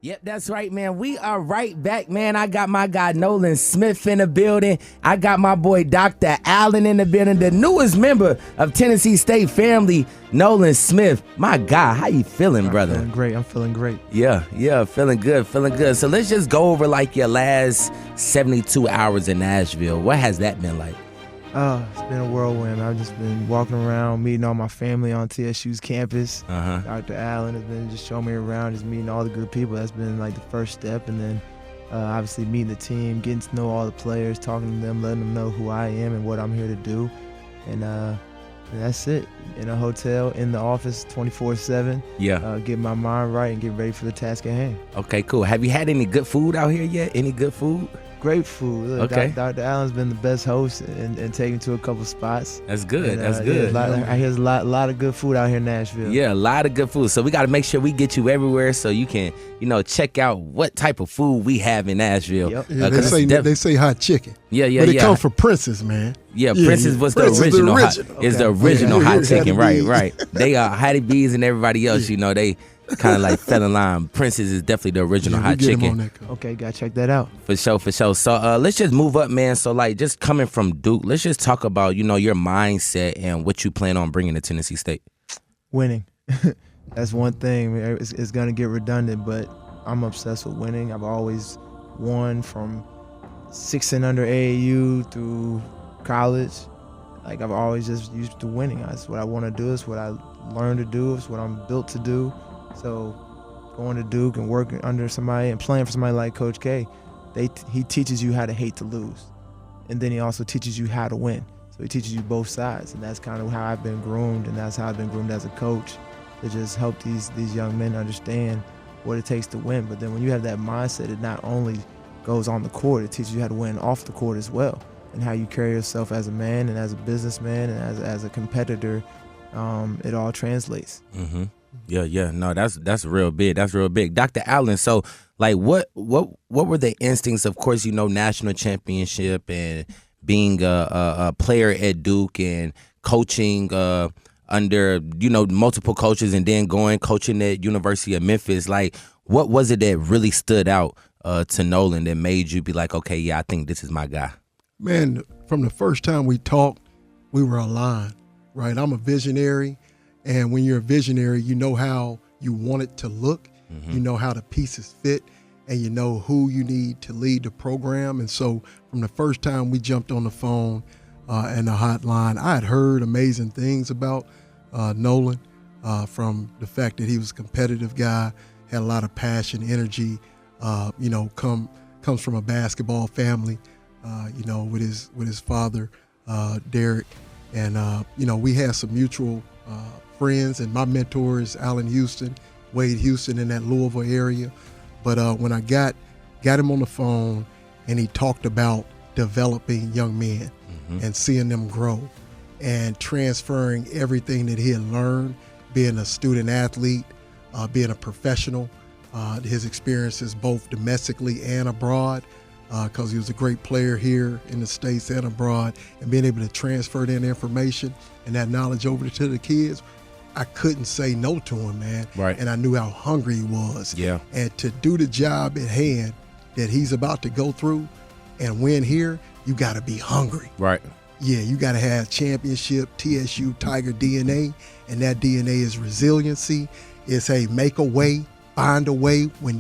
Yep, that's right, man. We are right back, man. I got my guy Nolan Smith in the building. I got my boy Dr. Allen in the building, the newest member of Tennessee State family, Nolan Smith. My guy, how you feeling, brother? I'm feeling great. I'm feeling great. Yeah, feeling good. So let's just go over like your last 72 hours in Nashville. What has that been like? It's been a whirlwind. I've just been walking around, meeting all my family on TSU's campus. Dr. Allen has been just showing me around, just meeting all the good people. That's been like the first step. And then obviously meeting the team, getting to know all the players, talking to them, letting them know who I am and what I'm here to do. And that's it. In a hotel, in the office 24/7. Yeah. Get my mind right and get ready for the task at hand. Okay, cool. Have you had any good food out here yet? Any good food? Great food. Look, Okay. Dr. Allen's been the best host and taken to a couple spots. That's good. And, That's good. I hear a lot of good food out here in Nashville. Yeah, a lot of good food. So we got to make sure we get you everywhere so you can, check out what type of food we have in Nashville. Yep. Yeah, they say hot chicken. Yeah. But it comes from Princess, man. Yeah, Princess was the Prince original. is the original hot chicken. Hattie Right. B's. They are Hattie B's and everybody else. They kind of like fell in line. Princess is definitely the original hot Get him chicken. on that coast. Okay, gotta check that out. For sure. So let's just move up, man. So like just coming from Duke, let's just talk about, your mindset and what you plan on bringing to Tennessee State. Winning. That's one thing. It's going to get redundant, but I'm obsessed with winning. I've always won from 6 and under AAU through college. Like I've always just used to winning. That's what I want to do. It's what I learned to do. It's what I'm built to do. So going to Duke and working under somebody and playing for somebody like Coach K, he teaches you how to hate to lose. And then he also teaches you how to win. So he teaches you both sides. And that's kind of how I've been groomed, and that's how I've been groomed as a coach, to just help these young men understand what it takes to win. But then when you have that mindset, it not only goes on the court, it teaches you how to win off the court as well, and how you carry yourself as a man and as a businessman and as a competitor. It all translates. Mm-hmm. Yeah. No, that's real big. That's real big. Dr. Allen, so like what were the instincts? Of course, national championship and being a player at Duke and coaching under multiple coaches and then coaching at University of Memphis. Like, what was it that really stood out to Nolan that made you be like, okay, yeah, I think this is my guy? Man, from the first time we talked, we were aligned, right? I'm a visionary, and when you're a visionary, you know how you want it to look, you know how the pieces fit, and you know who you need to lead the program. And so from the first time we jumped on the phone and the hotline, I had heard amazing things about Nolan, from the fact that he was a competitive guy, had a lot of passion, energy, comes from a basketball family, with his father, Derek. And, we had some mutual friends, and my mentor is Allen Houston, Wade Houston in that Louisville area. But when I got him on the phone and he talked about developing young men and seeing them grow and transferring everything that he had learned, being a student athlete, being a professional, his experiences both domestically and abroad, because he was a great player here in the States and abroad, and being able to transfer that information and that knowledge over to the kids, I couldn't say no to him, man. Right. And I knew how hungry he was. Yeah. And to do the job at hand that he's about to go through and win here, you got to be hungry. Right. Yeah, you got to have championship, TSU, Tiger DNA, and that DNA is resiliency. It's make a way, find a way when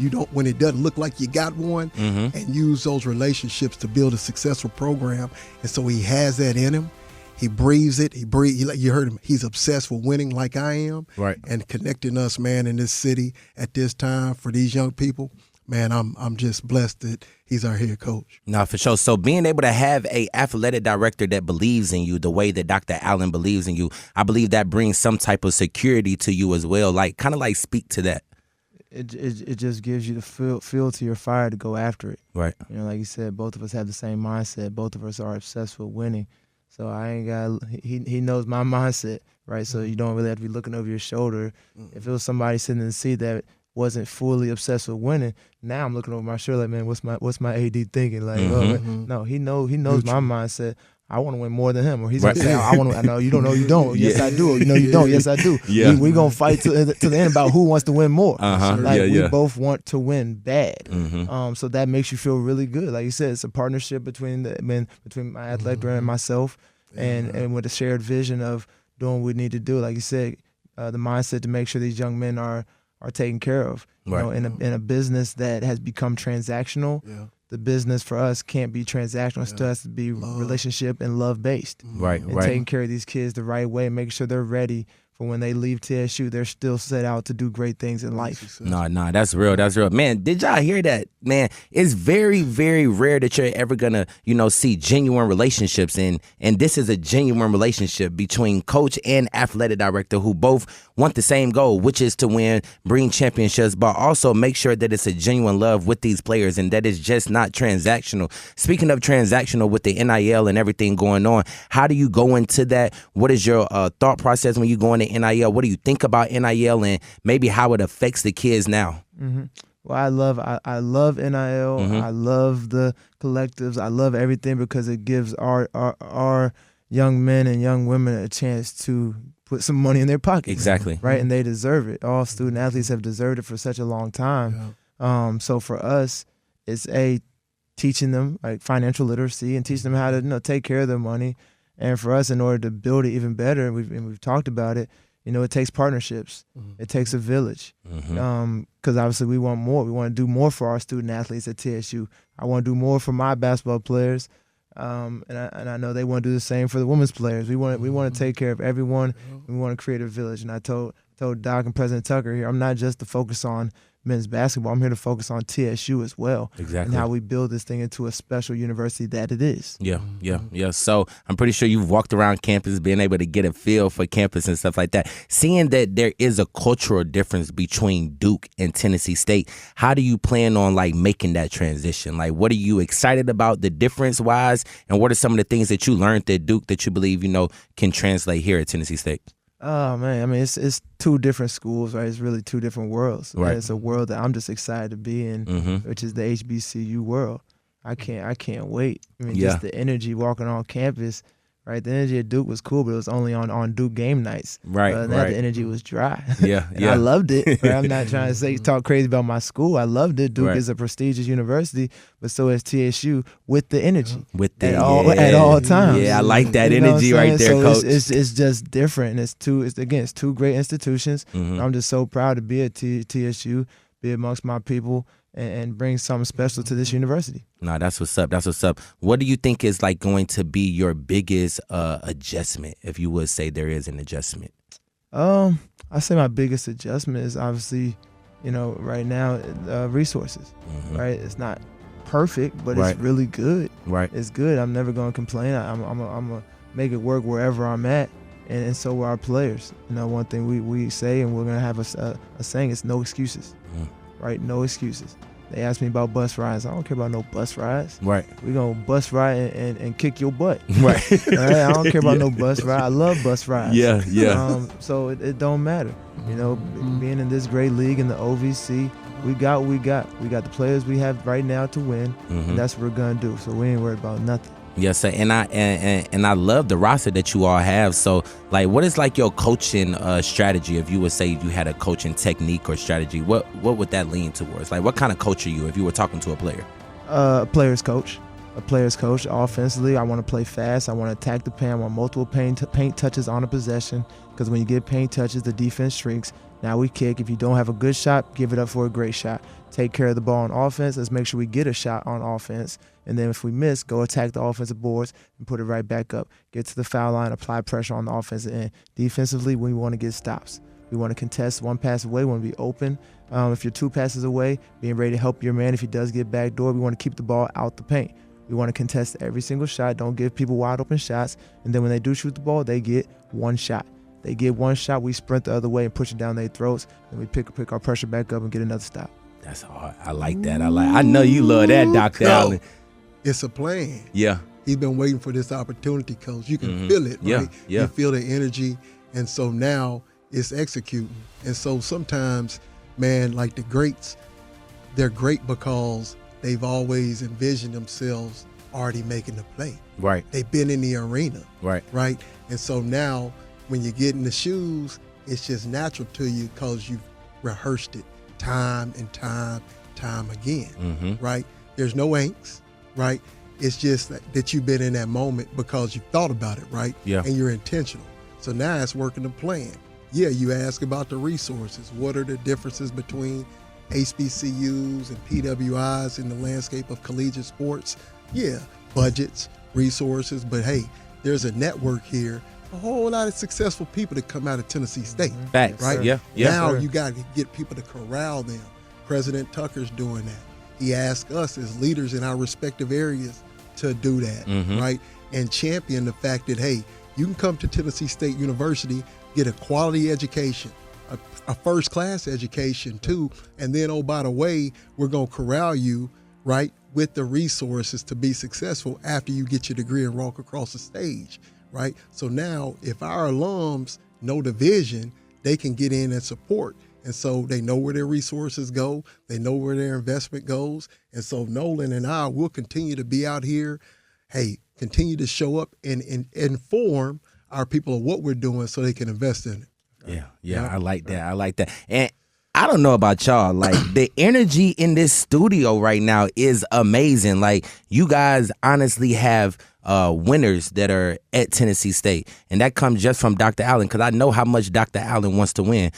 it doesn't look like you got one, and use those relationships to build a successful program. And so he has that in him. He breathes it. You heard him. He's obsessed with winning like I am. Right. And connecting us, man, in this city at this time for these young people. Man, I'm just blessed that he's our head coach. No, for sure. So being able to have a athletic director that believes in you the way that Dr. Allen believes in you, I believe that brings some type of security to you as well. Like, kind of like speak to that. It just gives you the feel to your fire to go after it. Right. Like you said, both of us have the same mindset. Both of us are obsessed with winning. So I ain't got. He knows my mindset, right? So you don't really have to be looking over your shoulder. If it was somebody sitting in the seat that wasn't fully obsessed with winning, now I'm looking over my shoulder like, man, what's my AD thinking? Like, no, he knows my mindset. I want to win more than him, or he's Right. gonna say, I want to. I know you don't know you don't. Yes, Yeah. I do. You know you don't. Yes, I do. Yeah. We gonna fight to the end about who wants to win more. Like Yeah. we both want to win bad. Mm-hmm. So that makes you feel really good. Like you said, it's a partnership between my athletic director and myself, and with a shared vision of doing what we need to do. Like you said, the mindset to make sure these young men are taken care of. You Right. know, in a business that has become transactional. Yeah. The business for us can't be transactional. It still has to be relationship and love based. Right. And Right. taking care of these kids the right way, making sure they're ready for when they leave TSU. They're still set out to do great things in life. No, that's real. That's real. Man, did y'all hear that? Man, it's very, very rare that you're ever gonna, see genuine relationships, and this is a genuine relationship between coach and athletic director who both want the same goal, which is to win, bring championships, but also make sure that it's a genuine love with these players and that it's just not transactional. Speaking of transactional with the NIL and everything going on, how do you go into that? What is your thought process when you go into NIL? What do you think about NIL and maybe how it affects the kids now? Mm-hmm. Well, I love NIL. I love the collectives. I love everything because it gives our young men and young women a chance to put some money in their pocket. Exactly. Right, and they deserve it. All student athletes have deserved it for such a long time. Yeah. So for us, it's teaching them like financial literacy and teaching them how to take care of their money. And for us, in order to build it even better, and we've talked about it, it takes partnerships. It takes a village. Because obviously we want more. We want to do more for our student athletes at TSU. I want to do more for my basketball players. And I know they want to do the same for the women's players. We want to take care of everyone. We want to create a village. And I told Doc and President Tucker here, I'm not just to focus on men's basketball. I'm here to focus on TSU as well. Exactly. And how we build this thing into a special university that it is. Yeah. So I'm pretty sure you've walked around campus, being able to get a feel for campus and stuff like that. Seeing that there is a cultural difference between Duke and Tennessee State, how do you plan on making that transition? What are you excited about the difference wise, and what are some of the things that you learned at Duke that you believe can translate here at Tennessee State? Oh man, I mean it's two different schools, right? It's really two different worlds. Right. It's a world that I'm just excited to be in, which is the HBCU world. I can't wait. I mean, just the energy walking on campus, right? The energy at Duke was cool, but it was only on Duke game nights. Right. Other than that, the energy was dry. Yeah. And I loved it. Right? I'm not trying to talk crazy about my school. I loved it. Duke Right. is a prestigious university, but so is TSU with the energy. At all times. Yeah, I like that You know energy what I'm right there, saying? Coach. So it's just different. And it's two great institutions. I'm just so proud to be at TSU, be amongst my people, and bring something special to this university. No, that's what's up. That's what's up. What do you think is going to be your biggest adjustment, if you would say there is an adjustment? I say my biggest adjustment is obviously, right now, resources. Right, it's not perfect, but Right. it's really good. Right. It's good. I'm never gonna complain. I'm gonna make it work wherever I'm at, and so will our players. One thing we say, and we're gonna have a saying: it's no excuses. Right, no excuses. They asked me about bus rides. I don't care about no bus rides. Right. We're going to bus ride and kick your butt. Right. All right? I don't care about no bus ride. I love bus rides. Yeah. So it don't matter. Being in this great league in the OVC, we got what we got. We got the players we have right now to win, and that's what we're going to do. So we ain't worried about nothing. Yes, sir. And I love the roster that you all have. So, what is your coaching strategy? If you would say you had a coaching technique or strategy, what would that lean towards? What kind of coach are you if you were talking to a player? A player's coach. Offensively, I want to play fast. I want to attack the paint. I want multiple paint touches on a possession, because when you get paint touches, the defense shrinks. Now we kick. If you don't have a good shot, give it up for a great shot. Take care of the ball on offense. Let's make sure we get a shot on offense. And then if we miss, go attack the offensive boards and put it right back up. Get to the foul line, apply pressure on the offensive end. Defensively, we want to get stops. We want to contest one pass away. We want to be open. If you're two passes away, being ready to help your man if he does get backdoor. We want to keep the ball out the paint. We want to contest every single shot. Don't give people wide open shots. And then when they do shoot the ball, they get one shot. They get one shot, we sprint the other way and push it down their throats, and we pick our pressure back up and get another stop. That's hard. I like that. I know you love that, Dr. Allen. It's a plan. Yeah. He's been waiting for this opportunity, Coach. You can feel it, right? Yeah. You feel the energy, and so now it's executing. And so sometimes, man, the greats, they're great because they've always envisioned themselves already making the play. Right. They've been in the arena. Right. Right. And so now when you get in the shoes, it's just natural to you because you've rehearsed it time and time again. Right. There's no angst. Right. It's just that you've been in that moment because you thought about it. Right. Yeah. And you're intentional. So now it's working the plan. Yeah, you ask about the resources. What are the differences between HBCUs and PWIs in the landscape of collegiate sports? Yeah, budgets, resources, but hey, there's a network here. A whole lot of successful people that come out of Tennessee State. Facts. Right? Yeah. Now you got to get people to corral them. President Tucker's doing that. He asked us as leaders in our respective areas to do that, right? And champion the fact that, hey, you can come to Tennessee State University, get a quality education, a first-class education too, and then, oh, by the way, we're going to corral you, right, with the resources to be successful after you get your degree and walk across the stage, right? So now if our alums know the vision, they can get in and support. And so they know where their resources go. They know where their investment goes. And so Nolan and I will continue to be out here, hey, continue to show up and inform our people of what we're doing so they can invest in it. Yeah. I like that. And I don't know about y'all, like the energy in this studio right now is amazing. Like you guys honestly have winners that are at Tennessee State, and that comes just from Dr. Allen, because I know how much Dr. Allen wants to win,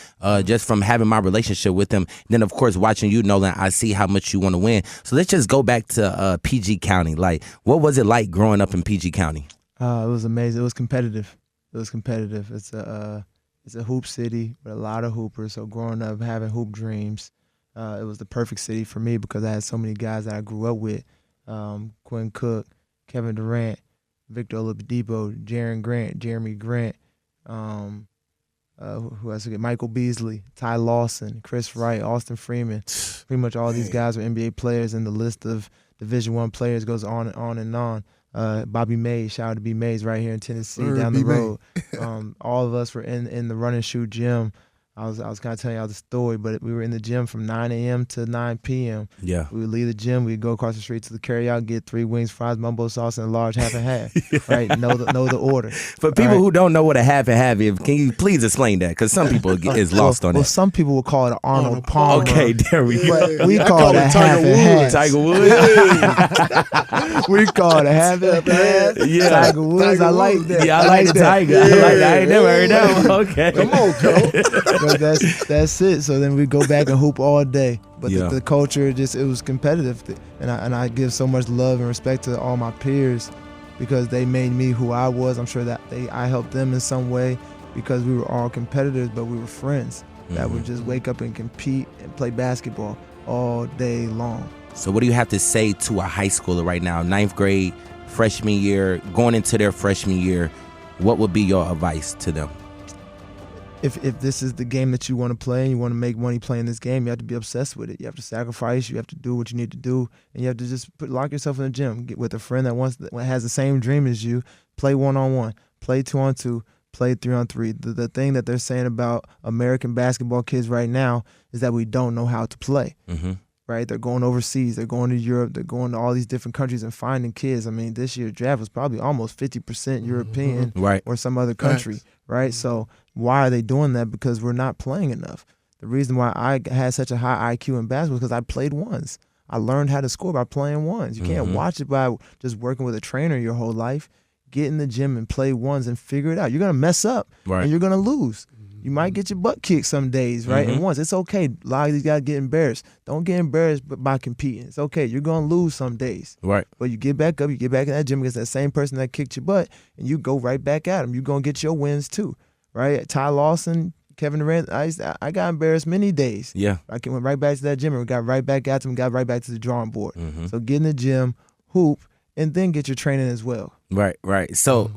just from having my relationship with him. And then, of course, watching you, Nolan, I see how much you want to win. So let's just go back to PG County. Like, what was it like growing up in PG County? It was amazing. It was competitive. It's a hoop city with a lot of hoopers. So growing up, having hoop dreams, it was the perfect city for me because I had so many guys that I grew up with. Quinn Cook, Kevin Durant, Victor Oladipo, Jeremy Grant, who else? Michael Beasley, Ty Lawson, Chris Wright, Austin Freeman. Pretty much all these guys were NBA players, and the list of Division I players goes on and on and on. Bobby Mays, shout out to B Mays right here in Tennessee, down the road. All of us were in the run and shoot gym. I was kind of telling y'all the story, but we were in the gym from 9 a.m. to 9 p.m. Yeah. We would leave the gym, we'd go across the street to the carryout, get 3 wings, fries, mumbo sauce, and a large half and half. Right? Know the order. For people who don't know what a half and half is, can you please explain that? Because some people is lost on it. Well, some people will call it an Arnold Palmer. Okay, there we go. But we call it a half and half. Tiger Woods. We call it a half and half. Yeah. Tiger Woods. I like that. Yeah, I like the Tiger. I like that. I ain't never heard that one. Okay. Come on, Cole. But that's it. So then we go back and hoop all day. But Yeah. the culture, it was competitive. And I give so much love and respect to all my peers because they made me who I was. I'm sure that I helped them in some way because we were all competitors, but we were friends that would just wake up and compete and play basketball all day long. So what do you have to say to a high schooler right now, 9th grade, freshman year, going into their freshman year? What would be your advice to them? If this is the game that you want to play and you want to make money playing this game, you have to be obsessed with it. You have to sacrifice. You have to do what you need to do, and you have to just lock yourself in the gym. Get with a friend that has the same dream as you. Play 1-on-1, play 2-on-2, play 3-on-3. The thing that they're saying about American basketball kids right now is that we don't know how to play. Right? They're going overseas. They're going to Europe. They're going to all these different countries and finding kids. I mean, this year's draft was probably almost 50% European or some other country. Right? So why are they doing that? Because we're not playing enough. The reason why I had such a high IQ in basketball is because I played ones. I learned how to score by playing ones. You can't watch it by just working with a trainer your whole life. Get in the gym and play ones and figure it out. You're going to mess up and you're going to lose. You might get your butt kicked some days, right? And once, it's okay. A lot of these guys get embarrassed. Don't get embarrassed by competing. It's okay. You're going to lose some days. Right. But you get back up, you get back in that gym against that same person that kicked your butt, and you go right back at them. You're going to get your wins too, right? Ty Lawson, Kevin Durant, I got embarrassed many days. Yeah. I went right back to that gym and got right back at them, got right back to the drawing board. So get in the gym, hoop, and then get your training as well. Right. So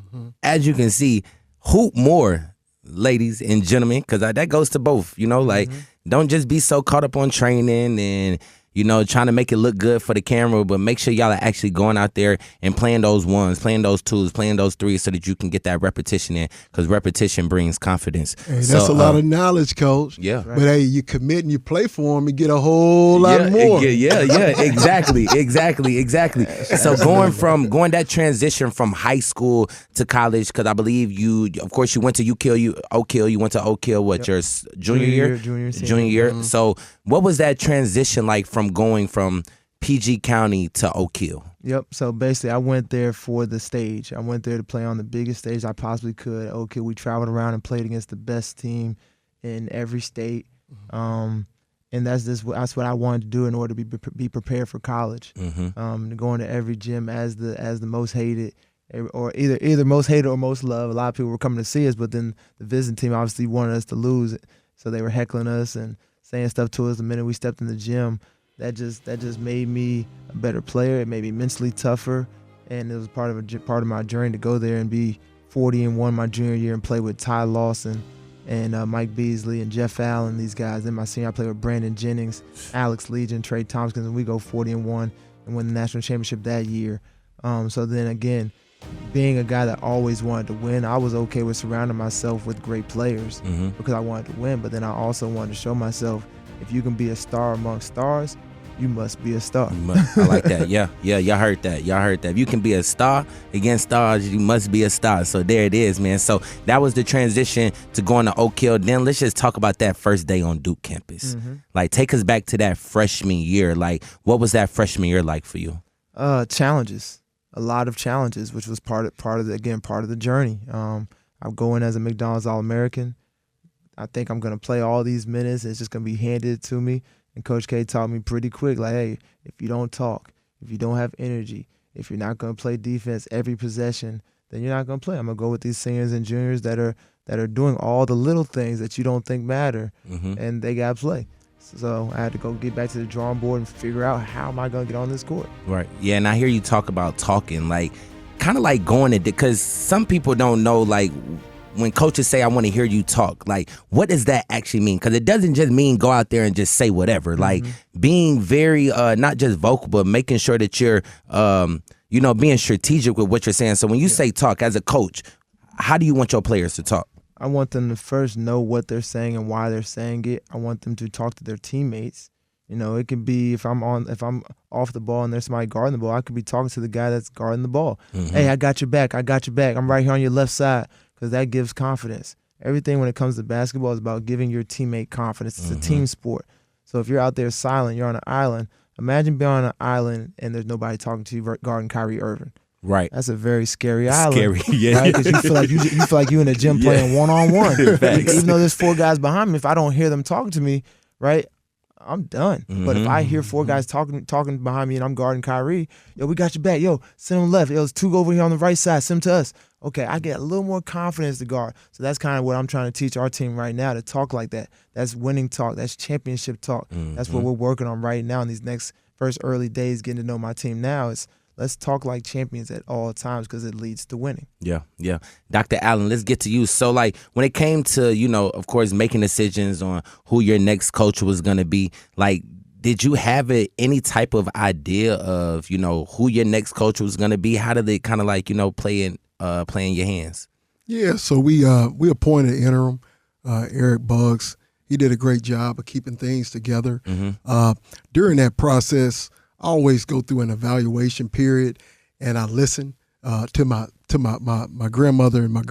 as you can see, hoop more, ladies and gentlemen, because that goes to both, like don't just be so caught up on training and trying to make it look good for the camera, but make sure y'all are actually going out there and playing those ones, playing those twos, playing those threes so that you can get that repetition in, because repetition brings confidence. Hey, that's a lot of knowledge, Coach. Yeah. But hey, you commit and you play for them and get a whole lot more. Yeah, exactly. So going that transition from high school to college, because I believe you went to Oak Hill. You went to Oak Hill, your junior year? Junior year. Mm-hmm. So what was that transition like from going from PG County to Oak Hill? Yep. So basically, I went there for the stage. I went there to play on the biggest stage I possibly could. Oak Hill, we traveled around and played against the best team in every state. And that's what I wanted to do in order to be prepared for college. Going to every gym as the most hated, or either most hated or most loved. A lot of people were coming to see us, but then the visiting team obviously wanted us to lose, so they were heckling us and saying stuff to us the minute we stepped in the gym. That just made me a better player. It made me mentally tougher, and it was part of my journey to go there and be 40-1 my junior year and play with Ty Lawson and Mike Beasley and Jeff Allen, these guys. Then my senior, I played with Brandon Jennings, Alex Legion, Trey Tompkins, and we go 40-1 and win the national championship that year. So then again, being a guy that always wanted to win, I was okay with surrounding myself with great players because I wanted to win. But then I also wanted to show myself, if you can be a star among stars, you must be a star. I like that. Yeah, y'all heard that. If you can be a star against stars, you must be a star. So there it is, man. So that was the transition to going to Oak Hill. Then let's just talk about that first day on Duke campus. Like, take us back to that freshman year. Like, what was that freshman year like for you? Challenges. A lot of challenges, which was part of the journey. I go in as a McDonald's All-American. I think I'm going to play all these minutes. It's just going to be handed to me. And Coach K taught me pretty quick, like, hey, if you don't talk, if you don't have energy, if you're not going to play defense every possession, then you're not going to play. I'm going to go with these seniors and juniors that are doing all the little things that you don't think matter, and they got to play. So I had to go get back to the drawing board and figure out, how am I going to get on this court? Right. Yeah, and I hear you talk about talking, like, kind of like going it, because some people don't know, like, when coaches say, I want to hear you talk, like, what does that actually mean? Because it doesn't just mean go out there and just say whatever. Like, being very, not just vocal, but making sure that you're, being strategic with what you're saying. So when you say talk as a coach, how do you want your players to talk? I want them to first know what they're saying and why they're saying it. I want them to talk to their teammates. It could be if I'm off the ball and there's somebody guarding the ball, I could be talking to the guy that's guarding the ball. Hey, I got your back. I'm right here on your left side, because that gives confidence. Everything when it comes to basketball is about giving your teammate confidence. It's a team sport. So if you're out there silent, you're on an island. Imagine being on an island and there's nobody talking to you guarding Kyrie Irving. Right. That's a very scary island. Scary, yeah. Right? Because you feel like you in the gym playing one-on-one. Even though there's 4 guys behind me, if I don't hear them talking to me, right, I'm done. But if I hear 4 guys talking behind me and I'm guarding Kyrie, yo, we got your back. Yo, send them left. Yo, there's 2 over here on the right side. Send them to us. Okay, I get a little more confidence to guard. So that's kind of what I'm trying to teach our team right now, to talk like that. That's winning talk. That's championship talk. That's what we're working on right now in these first early days, getting to know my team now. Is let's talk like champions at all times, because it leads to winning. Yeah. Dr. Allen, let's get to you. So, like, when it came to, of course, making decisions on who your next coach was going to be, like, did you have any type of idea of, who your next coach was going to be? How did they kind of, like, play in your hands? Yeah, so we appointed interim Eric Buggs. He did a great job of keeping things together. During that process, I always go through an evaluation period, and I listen to my grandmother and my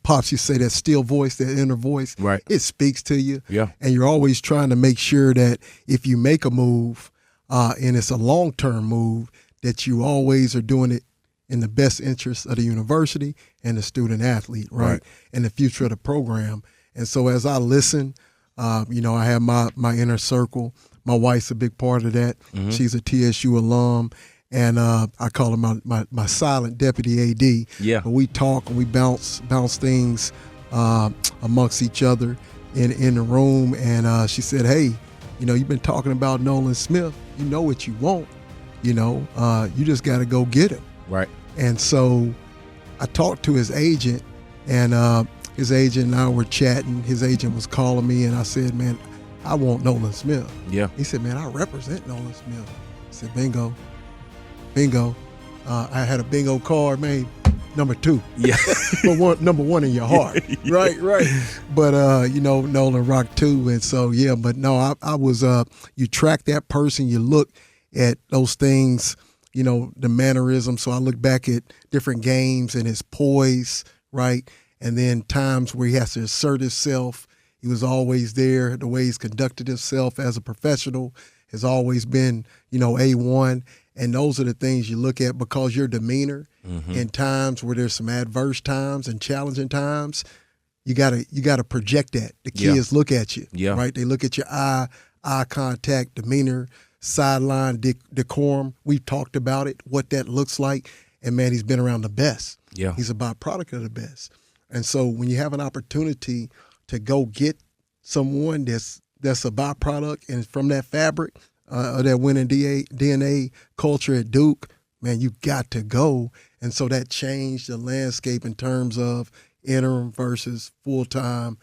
pops. You say that still voice, that inner voice. Right. It speaks to you. Yeah. And you're always trying to make sure that if you make a move, and it's a long-term move, that you always are doing it in the best interest of the university and the student athlete, right? And the future of the program. And so as I listen, I have my inner circle. My wife's a big part of that. She's a TSU alum, and I call her my silent deputy AD. Yeah. But we talk and we bounce things amongst each other in the room. And she said, hey, you've been talking about Nolan Smith. You know what you want. You just got to go get him. Right. And so I talked to his agent, and his agent and I were chatting. His agent was calling me, and I said, man, I want Nolan Smith. Yeah. He said, man, I represent Nolan Smith. I said, bingo, bingo. I had a bingo card made, number 2. Yeah. But number 1 in your heart. Right. But, Nolan rocked 2. And so, yeah, but no, I was, you track that person, you look at those things, the mannerisms. So I look back at different games and his poise, right? And then times where he has to assert himself. He was always there. The way he's conducted himself as a professional has always been, A1. And those are the things you look at because your demeanor in times where there's some adverse times and challenging times, you gotta project that. The kids look at you, right? They look at your eye contact, demeanor, sideline decorum. We've talked about it, what that looks like. And, man, he's been around the best. Yeah. He's a byproduct of the best. And so when you have an opportunity to go get someone that's a byproduct and from that fabric of that winning DNA culture at Duke, man, you got to go. And so that changed the landscape in terms of interim versus full-time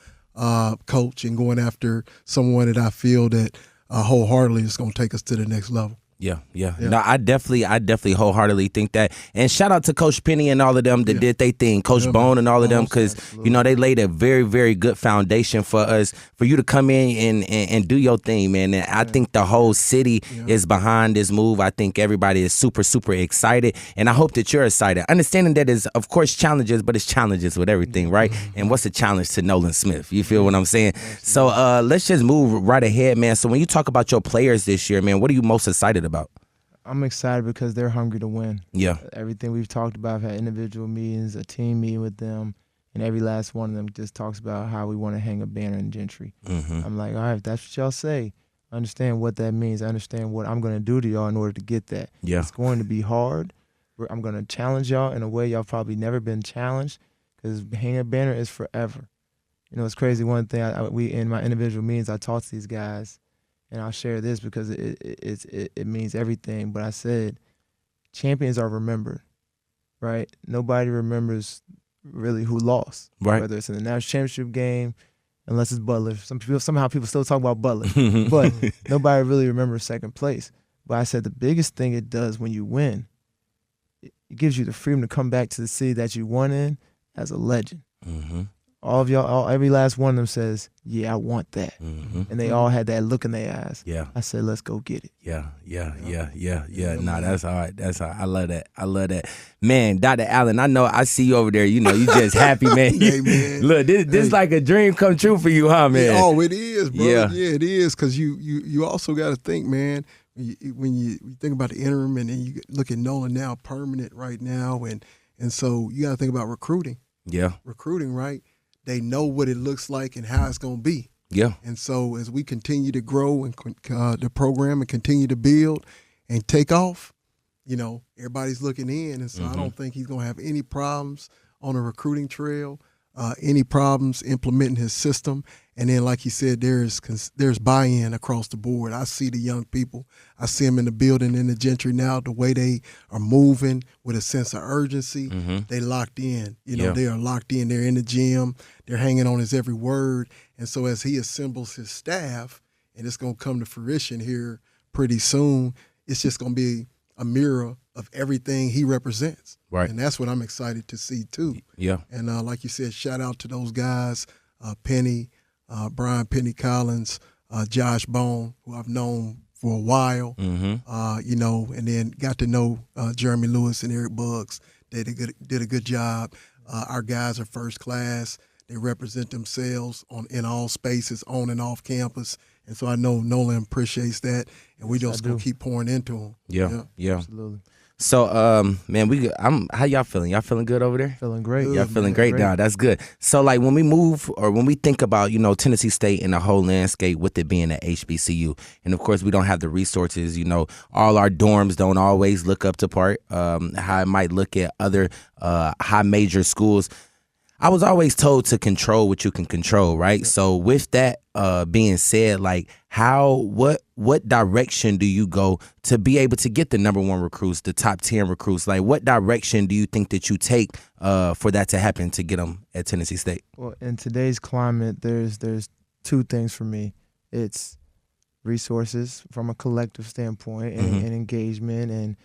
coach and going after someone that I feel that wholeheartedly is going to take us to the next level. Yeah. No, I definitely wholeheartedly think that. And shout out to Coach Penny and all of them that did their thing, Coach Bone and all of them, because they laid a very, very good foundation for us, for you to come in and do your thing, man. And I think the whole city is behind this move. I think everybody is super, super excited, and I hope that you're excited. Understanding that is, of course, challenges, but it's challenges with everything, right? And what's a challenge to Nolan Smith? You feel what I'm saying? So let's just move right ahead, man. So when you talk about your players this year, man, what are you most excited about? I'm excited because they're hungry to win. Yeah. Everything we've talked about, I've had individual meetings, a team meeting with them, and every last one of them just talks about how we want to hang a banner in Gentry. I'm like, all right, if that's what y'all say, understand what that means. I understand what I'm going to do to y'all in order to get that. Yeah. It's going to be hard. I'm going to challenge y'all in a way y'all probably never been challenged, because hanging a banner is forever. It's crazy. One thing, we in my individual meetings, I talk to these guys, and I'll share this because it means everything. But I said, champions are remembered, right? Nobody remembers really who lost, right? Whether it's in the national championship game, unless it's Butler. Somehow people still talk about Butler, but nobody really remembers second place. But I said the biggest thing it does when you win, it gives you the freedom to come back to the city that you won in as a legend. All of y'all, every last one of them says, yeah, I want that. And they all had that look in their eyes. Yeah. I said, let's go get it. Yeah. Nah, that's all right. I love that. Man, Dr. Allen, I know I see you over there. You just happy, man. Hey, man. Look, this like a dream come true for you, huh, man? Oh, it is, bro. Yeah, it is, because you also got to think, man, when you think about the interim and then you look at Nolan now, permanent right now, and so you got to think about recruiting. Yeah. Recruiting, right? They know what it looks like and how it's going to be. Yeah. And so as we continue to grow and the program and continue to build and take off, everybody's looking in. And so I don't think he's going to have any problems on a recruiting trail, any problems implementing his system. And then, like you said, there's buy-in across the board. I see the young people. I see them in the building in the Gentry now, the way they are moving with a sense of urgency. They locked in. They are locked in. They're in the gym. They're hanging on his every word. And so as he assembles his staff, and it's going to come to fruition here pretty soon, it's just going to be a mirror of everything he represents. Right. And that's what I'm excited to see, too. Yeah. And like you said, shout out to those guys, Penny, Brian Penny Collins, Josh Bone, who I've known for a while, and then got to know Jeremy Lewis and Eric Buggs. They did a good job. Our guys are first class. They represent themselves in all spaces, on and off campus. And so I know Nolan appreciates that, and we just going to keep pouring into him. Yeah. Absolutely. So, man, how y'all feeling? Y'all feeling good over there? Feeling great. Y'all feeling great now. That's good. So, like, when we move or when we think about, Tennessee State and the whole landscape with it being at HBCU, and of course we don't have the resources, all our dorms don't always look up to par, how it might look at other high major schools. I was always told to control what you can control, right? Yeah. So with that being said, like what direction do you go to be able to get the number 1 recruits, the top 10 recruits? Like what direction do you think that you take for that to happen to get them at Tennessee State? Well, in today's climate, there's 2 things for me. It's resources from a collective standpoint and engagement and,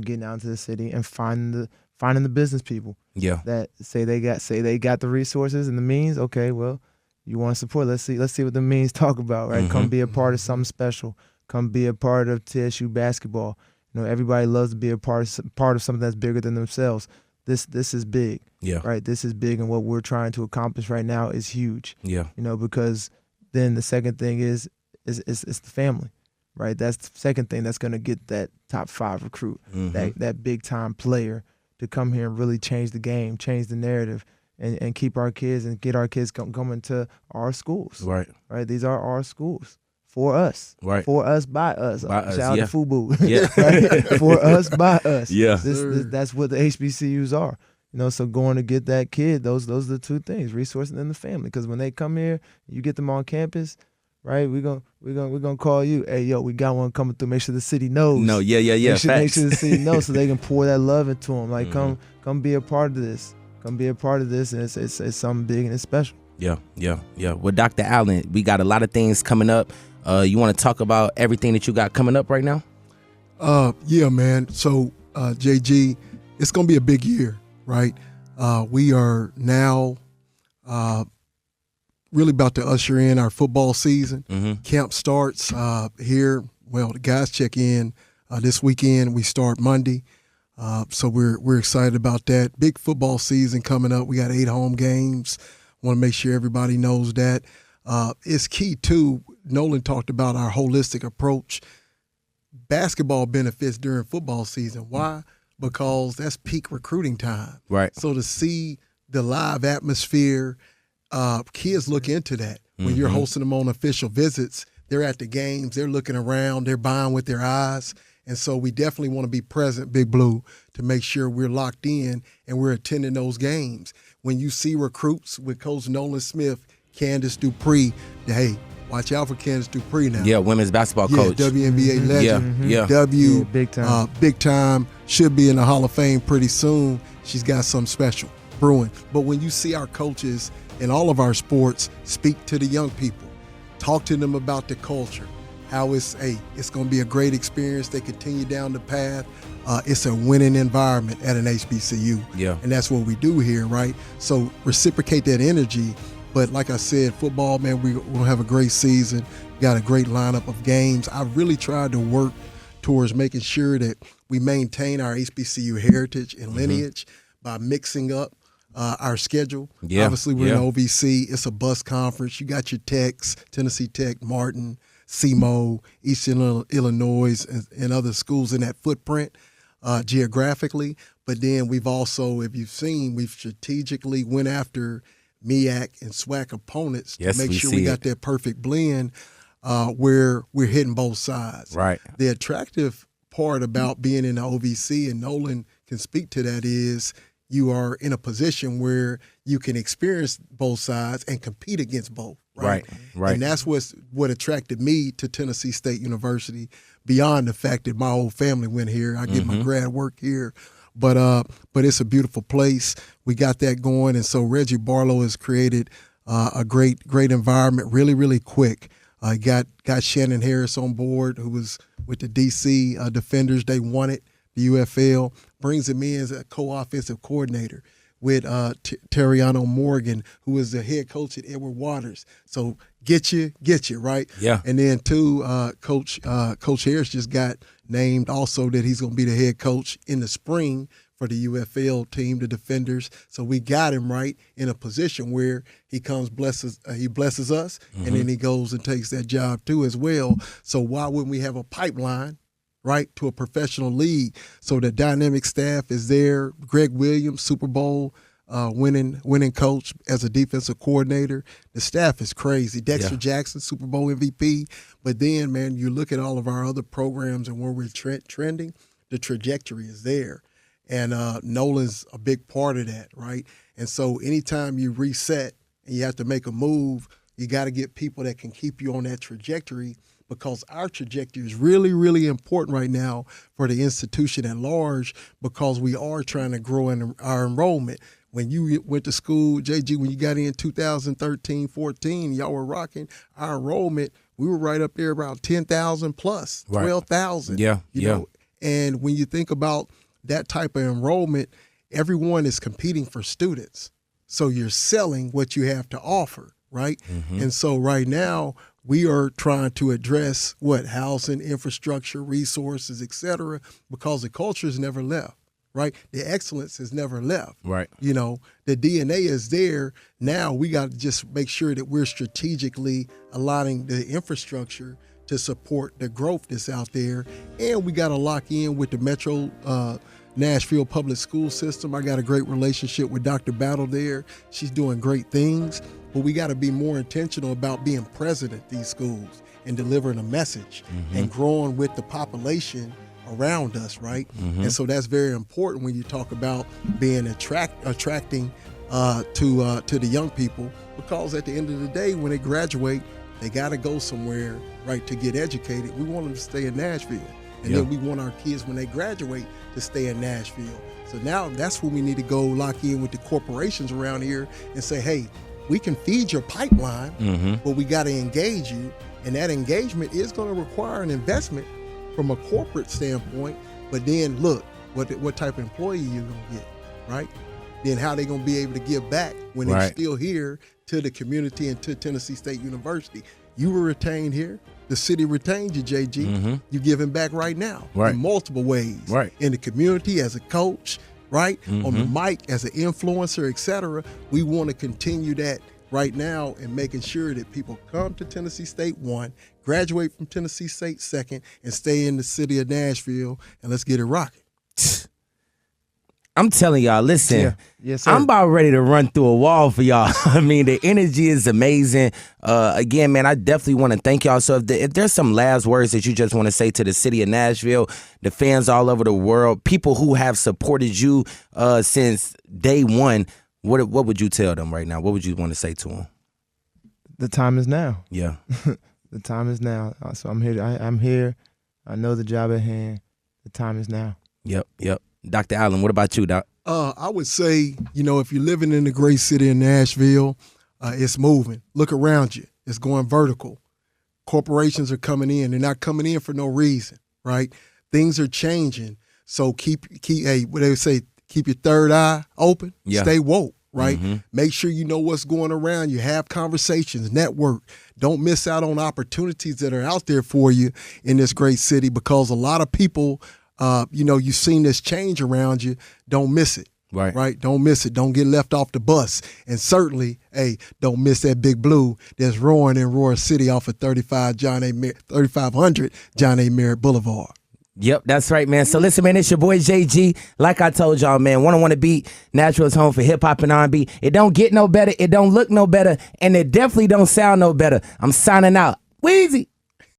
getting out into the city and finding the business people that say they got the resources and the means. Okay, well, you want to support. Let's see what the means talk about, right? Come be a part of something special. Come be a part of TSU basketball. Everybody loves to be a part of something that's bigger than themselves. This is big, right? This is big, and what we're trying to accomplish right now is huge. Because then the second thing is the family, right? That's the second thing that's going to get that top 5 recruit, that big time player to come here and really change the game, change the narrative, and keep our kids and get our kids coming to our schools. Right. These are our schools. For us. Right. For us, by us. Shout out to FUBU. Right? For us, by us. Yeah. That's what the HBCUs are. So going to get that kid, those are the two things, resourcing and the family. Because when they come here, you get them on campus, right? We're gonna call you. Hey, yo, we got one coming through. Make sure the city knows. No, yeah. Make sure the city knows so they can pour that love into them. Like, come be a part of this. Come be a part of this, and it's something big and it's special. Yeah. Well, Dr. Allen, we got a lot of things coming up. You want to talk about everything that you got coming up right now? Yeah, man. So, JG, it's going to be a big year, right? We are now really about to usher in our football season. Camp starts here. Well, the guys check in this weekend. We start Monday. So we're excited about that. Big football season coming up. We got 8 home games. Want to make sure everybody knows that. It's key, too. Nolan talked about our holistic approach. Basketball benefits during football season. Why? Because that's peak recruiting time. Right. So to see the live atmosphere, kids look into that. When you're hosting them on official visits, they're at the games, they're looking around, they're buying with their eyes. And so we definitely want to be present, Big Blue, to make sure we're locked in and we're attending those games. When you see recruits with Coach Nolan Smith, Candace Dupree, hey, watch out for Candace Dupree now. Yeah, women's basketball coach. WNBA legend. Big time. Big time. Should be in the Hall of Fame pretty soon. She's got something special brewing. But when you see our coaches in all of our sports speak to the young people, talk to them about the culture, how it's going to be a great experience. They continue down the path. It's a winning environment at an HBCU. Yeah. And that's what we do here, right? So reciprocate that energy. But like I said, football, man, we'll have a great season. Got a great lineup of games. I really tried to work towards making sure that we maintain our HBCU heritage and lineage by mixing up our schedule. Yeah. Obviously, we're in OVC. It's a bus conference. You got your Techs, Tennessee Tech, Martin, SEMO, Eastern Illinois, and other schools in that footprint geographically. But then we've also, if you've seen, we've strategically went after MEAC and SWAC opponents to make sure we got that perfect blend where we're hitting both sides. Right. The attractive part about being in the OVC, and Nolan can speak to that, is you are in a position where you can experience both sides and compete against both. Right. And that's what attracted me to Tennessee State University, beyond the fact that my whole family went here. I get my grad work here. But it's a beautiful place. We got that going, and so Reggie Barlow has created a great environment really, really quick. Got Shannon Harris on board, who was with the DC Defenders. They won it, the UFL. Brings him in as a co-offensive coordinator with Terriano Morgan, who is the head coach at Edward Waters. So get you, right? Yeah. And then too, Coach Harris just got named also that he's going to be the head coach in the spring for the UFL team, the Defenders. So we got him right in a position where he blesses us, and then he goes and takes that job too as well. So why wouldn't we have a pipeline, right, to a professional league? So the dynamic staff is there. Greg Williams, Super Bowl winning coach as a defensive coordinator. The staff is crazy. Dexter Jackson, Super Bowl MVP. But then, man, you look at all of our other programs and where we're trending, the trajectory is there. And Nolan's a big part of that, right? And so anytime you reset and you have to make a move, you got to get people that can keep you on that trajectory, because our trajectory is really, really important right now for the institution at large, because we are trying to grow in our enrollment. When you went to school, JG, when you got in 2013, 14, y'all were rocking. Our enrollment we were right up there around 10,000 plus, Right. 12,000. Yeah, you yeah. know. And when you think about that type of enrollment, everyone is competing for students. So you're selling what you have to offer, right? And so right now we are trying to address housing, infrastructure, resources, et cetera, because the culture has never left, right? The excellence has never left. Right. You know, the DNA is there. Now we got to just make sure that we're strategically aligning the infrastructure to support the growth that's out there. And we got to lock in with the Metro Nashville public school system. I got a great relationship with Dr. Battle there. She's doing great things, but we got to be more intentional about being present at these schools and delivering a message and growing with the population around us, right? And so that's very important when you talk about being attracting to the young people, because at the end of the day, when they graduate, they got to go somewhere, right, to get educated. We want them to stay in Nashville. And then we want our kids, when they graduate, to stay in Nashville. So now that's when we need to go lock in with the corporations around here and say, hey, we can feed your pipeline, but we got to engage you. And that engagement is going to require an investment from a corporate standpoint. But then look, what type of employee you're going to get, right? Then how they going to be able to give back when they're still here to the community and to Tennessee State University. You were retained here. The city retained you, JG. You're giving back right now in multiple ways. Right. In the community as a coach, right? On the mic as an influencer, et cetera. We want to continue that right now and making sure that people come to Tennessee State 1, graduate from Tennessee State 2nd, and stay in the city of Nashville, and let's get it rocking. I'm telling y'all, listen, Yeah. Yes, sir. I'm about ready to run through a wall for y'all. I mean, the energy is amazing. Again, man, I definitely want to thank y'all. So if there's some last words that you just want to say to the city of Nashville, the fans all over the world, people who have supported you since day one, what would you tell them right now? What would you want to say to them? The time is now. Yeah. The time is now. So I'm here. I'm here. I know the job at hand. The time is now. Yep. Dr. Allen, what about you, Doc? I would say, if you're living in the great city of Nashville, it's moving. Look around you. It's going vertical. Corporations are coming in. They're not coming in for no reason, right? Things are changing. So keep what they say, keep your third eye open. Yeah. Stay woke, right? Make sure you know what's going around you. Have conversations, network. Don't miss out on opportunities that are out there for you in this great city, because a lot of people, you've seen this change around you. Don't miss it. Right. Don't miss it. Don't get left off the bus. And certainly, don't miss that Big Blue that's roaring in Roar City off of 3500 John A. Merritt Boulevard. Yep, that's right, man. So listen, man, it's your boy JG. Like I told y'all, man, Wanna Beat, Nashville's home for hip hop and R&B. It don't get no better. It don't look no better. And it definitely don't sound no better. I'm signing out. Wheezy.